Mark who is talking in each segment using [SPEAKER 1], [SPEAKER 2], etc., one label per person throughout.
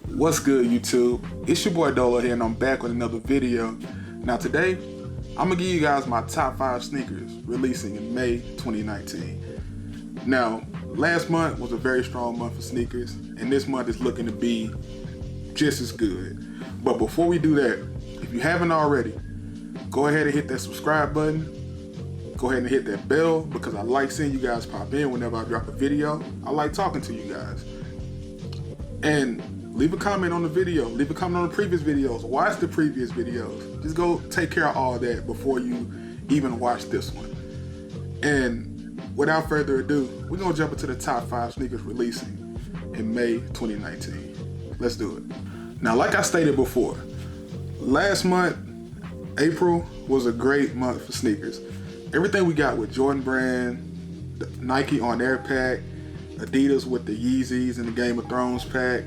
[SPEAKER 1] What's good, YouTube? It's your boy Dolo here, and I'm back with another video. Now today, I'm gonna give you guys my top 5 sneakers releasing in May 2019. Now, last month was a very strong month for sneakers, and this month is looking to be just as good. But before we do that, if you haven't already, go ahead and hit that subscribe button. Go ahead and hit that bell, because I like seeing you guys pop in whenever I drop a video. I like talking to you guys. And leave a comment on the video, leave a comment on the previous videos, watch the previous videos. Just go take care of all that before you even watch this one. And without further ado, we're gonna jump into the top 5 sneakers releasing in May 2019. Let's do it. Now, like I stated before, last month, April, was a great month for sneakers. Everything we got with Jordan Brand, the Nike On Air pack, Adidas with the Yeezys and the Game of Thrones pack.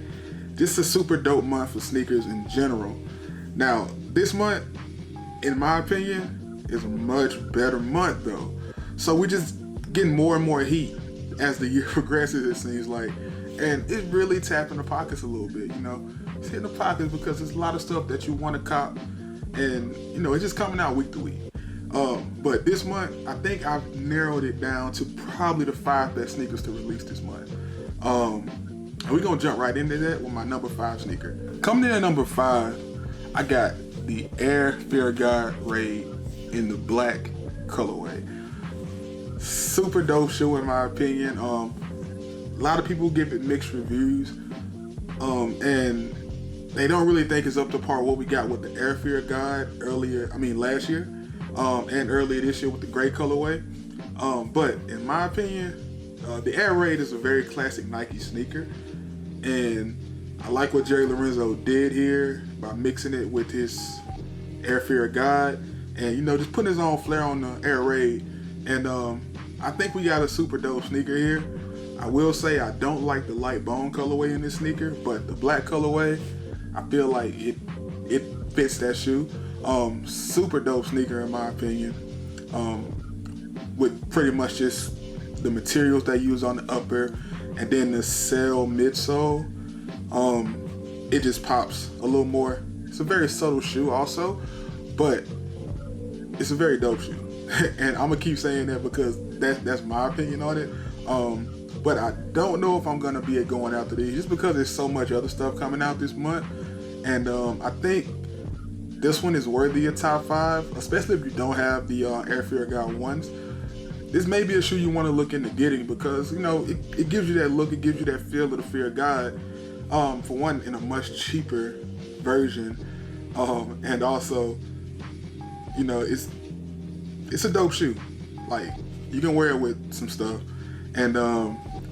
[SPEAKER 1] Just a super dope month for sneakers in general. Now, this month, in my opinion, is a much better month though. So we're just getting more and more heat as the year progresses, it seems like. And it's really tapping the pockets a little bit, you know. It's hitting the pockets because there's a lot of stuff that you want to cop, and you know, it's just coming out week to week. But this month, I think I've narrowed it down to probably the 5 best sneakers to release this month. And we're gonna jump right into that with my number 5 sneaker. Coming in at number 5, I got the Air Fear God Raid in the black colorway. Super dope shoe in my opinion. A lot of people give it mixed reviews, and they don't really think it's up to par what we got with the Air Fear God last year, and earlier this year with the gray colorway. But in my opinion, the Air Raid is a very classic Nike sneaker, and I like what Jerry Lorenzo did here by mixing it with his Air Fear God, and you know, just putting his own flair on the Air Raid. And I think we got a super dope sneaker here. I will say I don't like the light bone colorway in this sneaker, but the black colorway, I feel like it fits that shoe. Super dope sneaker in my opinion, with pretty much just the materials they use on the upper, and then the sail midsole. It just pops a little more. It's a very subtle shoe also, but it's a very dope shoe. And I'm gonna keep saying that because that's my opinion on it. But I don't know if I'm gonna be going after these, just because there's so much other stuff coming out this month. And I think this one is worthy of top 5, especially if you don't have the Air Fear God ones. This may be a shoe you want to look into getting, because you know, it gives you that look, it gives you that feel of the Fear God. For one, in a much cheaper version, and also, you know, it's a dope shoe. Like, you can wear it with some stuff. And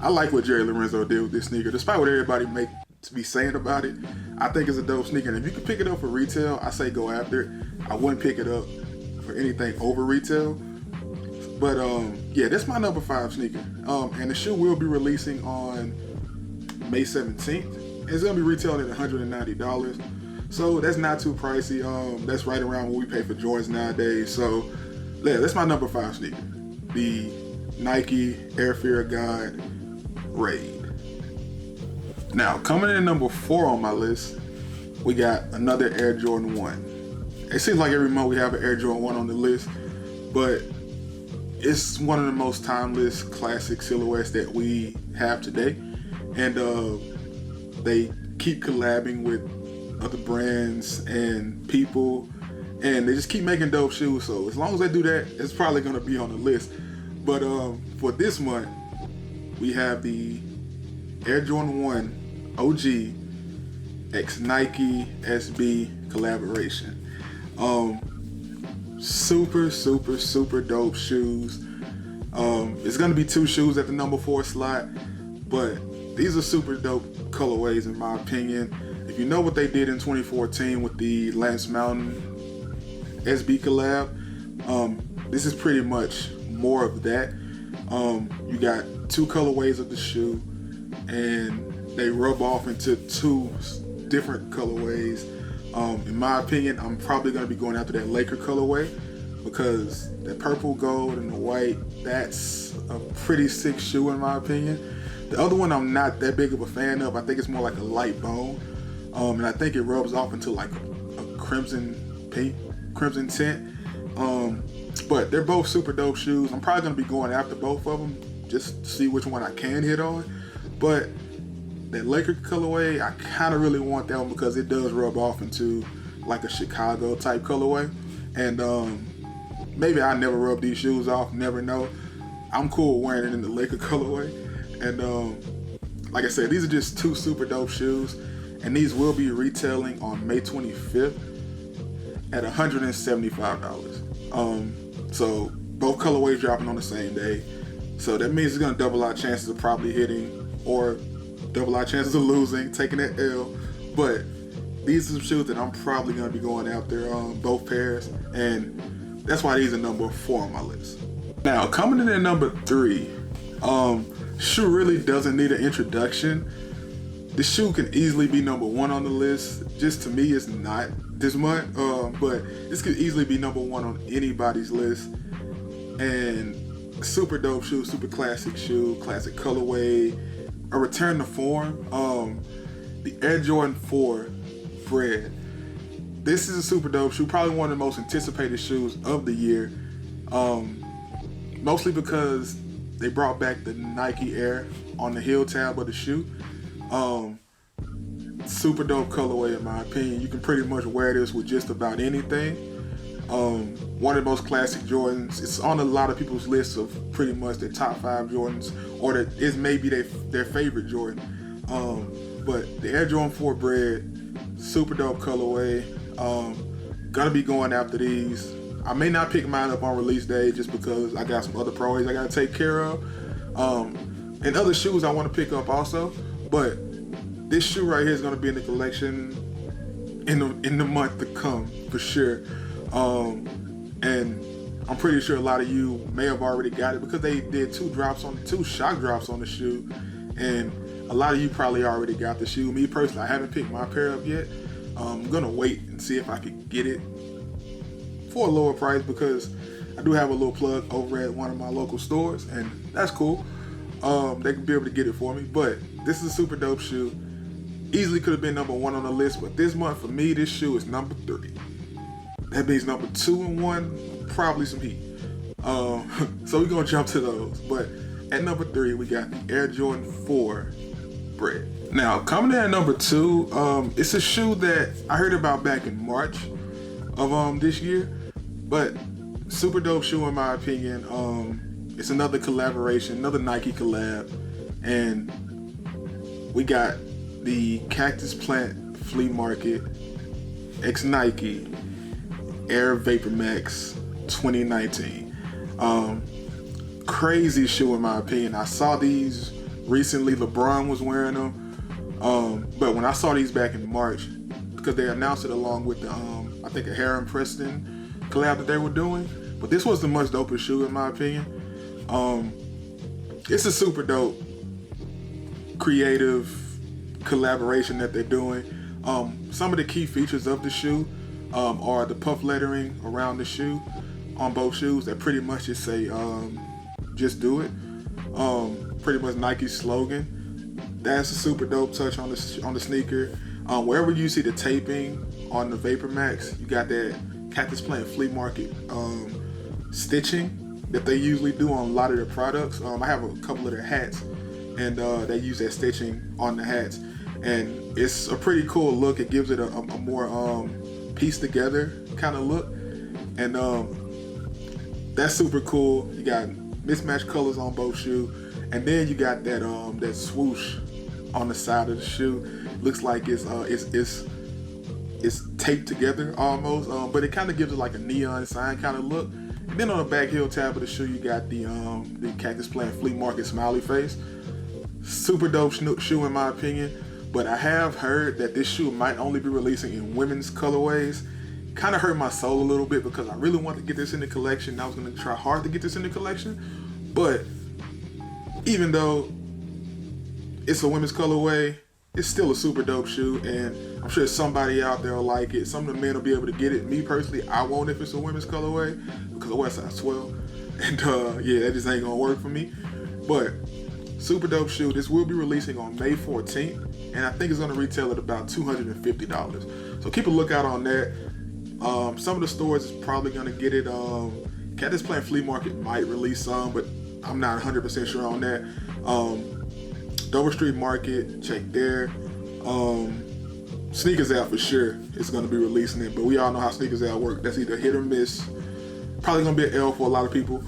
[SPEAKER 1] I like what Jerry Lorenzo did with this sneaker, despite what everybody may be saying about it. I think it's a dope sneaker, and if you can pick it up for retail, I say go after it. I wouldn't pick it up for anything over retail. But yeah, that's my number 5 sneaker. And the shoe will be releasing on May 17th. It's gonna be retailing at $190. So that's not too pricey. That's right around what we pay for Jordans nowadays. So yeah, that's my number 5 sneaker. The Nike Air Fear God Raid. Now, coming in at number 4 on my list, we got another Air Jordan 1. It seems like every month we have an Air Jordan 1 on the list, but it's one of the most timeless classic silhouettes that we have today. And they keep collabing with other brands and people, and they just keep making dope shoes. So as long as they do that, it's probably gonna be on the list. But for this month, we have the Air Jordan 1 OG X Nike SB collaboration. Super dope shoes. It's gonna be 2 shoes at the number 4 slot, but these are super dope colorways in my opinion. If you know what they did in 2014 with the Lance Mountain SB collab, this is pretty much more of that. You got 2 colorways of the shoe, and they rub off into 2 different colorways. In my opinion, I'm probably going to be going after that Laker colorway, because the purple, gold, and the white, that's a pretty sick shoe in my opinion. The other one I'm not that big of a fan of. I think it's more like a light bone. and I think it rubs off into like a crimson tint. But they're both super dope shoes. I'm probably gonna be going after both of them just to see which one I can hit on. But that Laker colorway, I kind of really want that one because it does rub off into like a Chicago type colorway. And maybe I never rub these shoes off, never know. I'm cool wearing it in the Laker colorway. And like I said, these are just two super dope shoes. And these will be retailing on May 25th at $175. So both colorways dropping on the same day. So that means it's gonna double our chances of probably hitting or double our chances of losing, taking that L. But these are some shoes that I'm probably gonna be going after, both pairs. And that's why these are number 4 on my list. Now, coming in at number 3, shoe really doesn't need an introduction. This shoe can easily be number 1 on the list. Just to me, it's not this much, but this could easily be number 1 on anybody's list. And super dope shoe, super classic shoe, classic colorway, a return to form. The Air Jordan 4 Bread. This is a super dope shoe, probably one of the most anticipated shoes of the year. Mostly because they brought back the Nike Air on the heel tab of the shoe. Super dope colorway in my opinion. You can pretty much wear this with just about anything. One of the most classic Jordans. It's on a lot of people's lists of pretty much their top 5 Jordans, or that is maybe their favorite Jordan. But the Air Jordan 4 Bread, super dope colorway. Gonna be going after these. I may not pick mine up on release day just because I got some other priorities I gotta take care of. And other shoes I want to pick up also. But this shoe right here is gonna be in the collection in the month to come for sure. And I'm pretty sure a lot of you may have already got it because they did 2 shock drops on the shoe, and a lot of you probably already got the shoe. Me personally, I haven't picked my pair up yet. I'm gonna wait and see if I can get it for a lower price because I do have a little plug over at one of my local stores, and that's cool. They can be able to get it for me. But this is a super dope shoe. Easily could have been number 1 on the list, but this month for me, this shoe is number 3. That means number 2 and 1, probably some heat. So we're gonna jump to those. But at number 3, we got the Air Jordan 4 Bread. Now, coming in at number 2, it's a shoe that I heard about back in March of this year, but super dope shoe in my opinion. It's another collaboration, another Nike collab, and we got the Cactus Plant Flea Market x Nike Air Vapor Max 2019. Crazy shoe in my opinion. I saw these recently. LeBron was wearing them, but when I saw these back in March, because they announced it along with the I think a Harry Preston collab that they were doing, but this was the much doper shoe in my opinion. It's a super dope creative collaboration that they're doing. Some of the key features of the shoe are the puff lettering around the shoe on both shoes that pretty much just say just do it. Pretty much Nike's slogan. That's a super dope touch on the sneaker. Wherever you see the taping on the Vapor Max, you got that Cactus Plant Flea Market stitching that they usually do on a lot of their products. I have a couple of their hats, and they use that stitching on the hats, and it's a pretty cool look. It gives it a more pieced together kind of look, and that's super cool. You got mismatched colors on both shoes, and then you got that that swoosh on the side of the shoe. Looks like it's taped together almost, but it kind of gives it like a neon sign kind of look. And then on the back heel tab of the shoe, you got the Cactus Plant Flea Market smiley face. Super dope shoe in my opinion. But I have heard that this shoe might only be releasing in women's colorways. Kind of hurt my soul a little bit because I really wanted to get this in the collection. I was going to try hard to get this in the collection. But even though it's a women's colorway, it's still a super dope shoe, and I'm sure somebody out there will like it. Some of the men will be able to get it. Me personally, I won't if it's a women's colorway because I wear size 12, and yeah, that just ain't gonna work for me. But Super dope shoe. This will be releasing on May 14th, and I think it's gonna retail at about $250. So keep a lookout on that. Some of the stores is probably gonna get it. Cactus Plant Flea Market might release some, but I'm not 100% sure on that. Dover Street Market, check there. Sneakers Out for sure is gonna be releasing it, but we all know how Sneakers Out work. That's either hit or miss. Probably gonna be an L for a lot of people,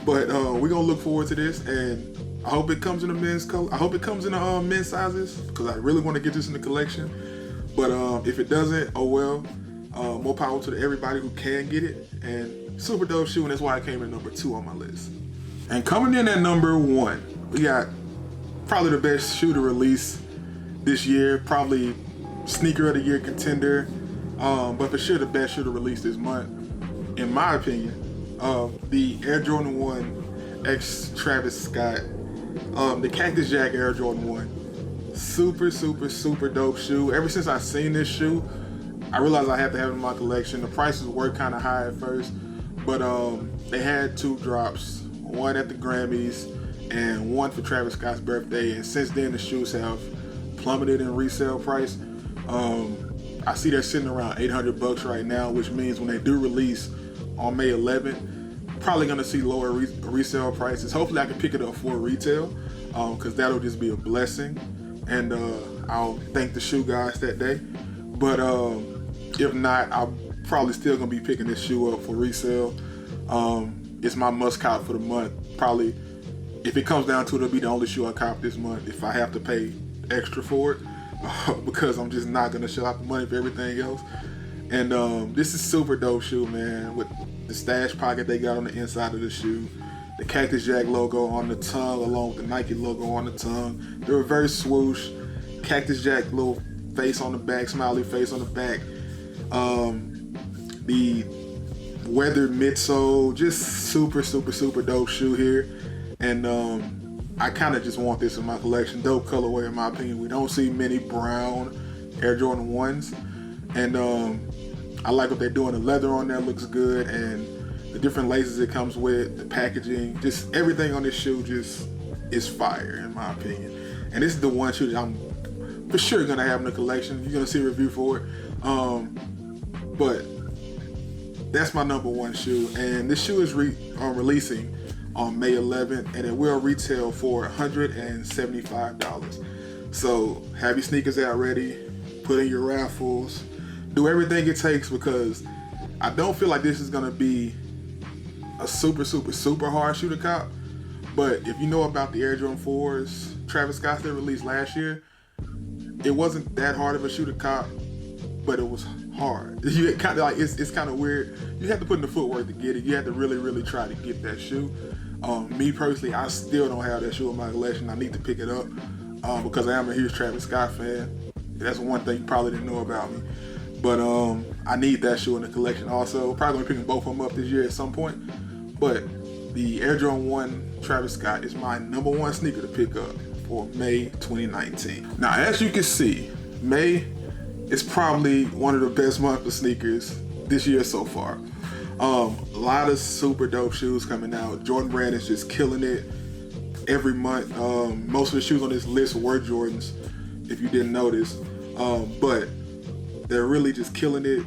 [SPEAKER 1] but we're gonna look forward to this, and I hope it comes in a men's color. I hope it comes in the men's sizes, because I really want to get this in the collection. But if it doesn't, oh well. More power to everybody who can get it, and super dope shoe, and that's why it came in number 2 on my list. And coming in at number 1, we got probably the best shoe to release this year, probably sneaker of the year contender, but for sure the best shoe to release this month, in my opinion. The Air Jordan 1 X Travis Scott, the Cactus Jack Air Jordan 1. Super dope shoe. Ever since I seen this shoe, I realized I had to have it in my collection. The prices were kind of high at first, but they had 2 drops, one at the Grammys and one for Travis Scott's birthday. And since then, the shoes have plummeted in resale price. I see they're sitting around $800 right now, which means when they do release on May 11th, probably gonna see lower resale prices. Hopefully I can pick it up for retail, because that'll just be a blessing, and I'll thank the shoe guys that day. But if not, I'm probably still gonna be picking this shoe up for resale. It's my must cop for the month. Probably, if it comes down to it, it'll be the only shoe I cop this month if I have to pay extra for it, because I'm just not gonna shell out the money for everything else. And this is super dope shoe, man, with the stash pocket they got on the inside of the shoe, the Cactus Jack logo on the tongue along with the Nike logo on the tongue, the reverse swoosh, Cactus Jack little face on the back, smiley face on the back, the weathered midsole, just super dope shoe here. And I kind of just want this in my collection. Dope colorway in my opinion. We don't see many brown Air Jordan 1s, and I like what they're doing. The leather on there looks good, and the different laces it comes with, the packaging, just everything on this shoe just is fire in my opinion. And this is the one shoe that I'm for sure gonna have in the collection. You're gonna see a review for it. But that's my number 1 shoe, and this shoe is releasing on May 11th, and it will retail for $175. So have your sneakers out ready, put in your raffles, do everything it takes, because I don't feel like this is gonna be a super hard shoe to cop. But if you know about the Air Jordan 4s, Travis Scott that released last year, it wasn't that hard of a shoe to cop, but it was hard. You kind of like, it's kind of weird. You have to put in the footwork to get it. You have to really try to get that shoe. Me personally, I still don't have that shoe in my collection. I need to pick it up because I am a huge Travis Scott fan. That's one thing you probably didn't know about me. But I need that shoe in the collection also. Probably gonna be picking both of them up this year at some point. But the Air Jordan 1 Travis Scott is my number 1 sneaker to pick up for May 2019. Now, as you can see, May is probably one of the best months for sneakers this year so far. A lot of super dope shoes coming out. Jordan Brand is just killing it every month. Most of the shoes on this list were Jordans, if you didn't notice. But they're really just killing it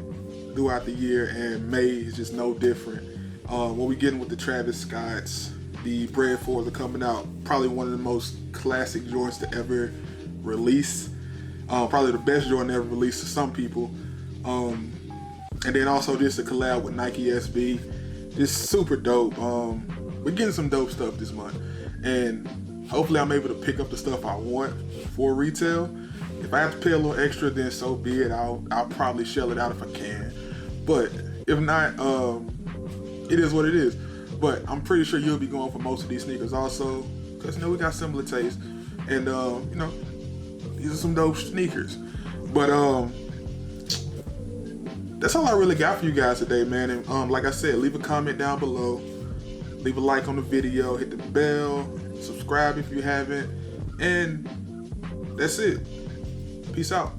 [SPEAKER 1] throughout the year, and May is just no different. What we getting with the Travis Scotts, the Bread 4s are coming out. Probably one of the most classic Jordans to ever release. Probably the best Jordan ever released to some people. And then also just a collab with Nike SB. Just super dope. We're getting some dope stuff this month. And hopefully I'm able to pick up the stuff I want for retail. If I have to pay a little extra, then so be it. I'll probably shell it out if I can. But if not, it is what it is. But I'm pretty sure you'll be going for most of these sneakers also, because we got similar tastes. And these are some dope sneakers. But that's all I really got for you guys today, man. And like I said, leave a comment down below, leave a like on the video, hit the bell, subscribe if you haven't, and that's it. Peace out.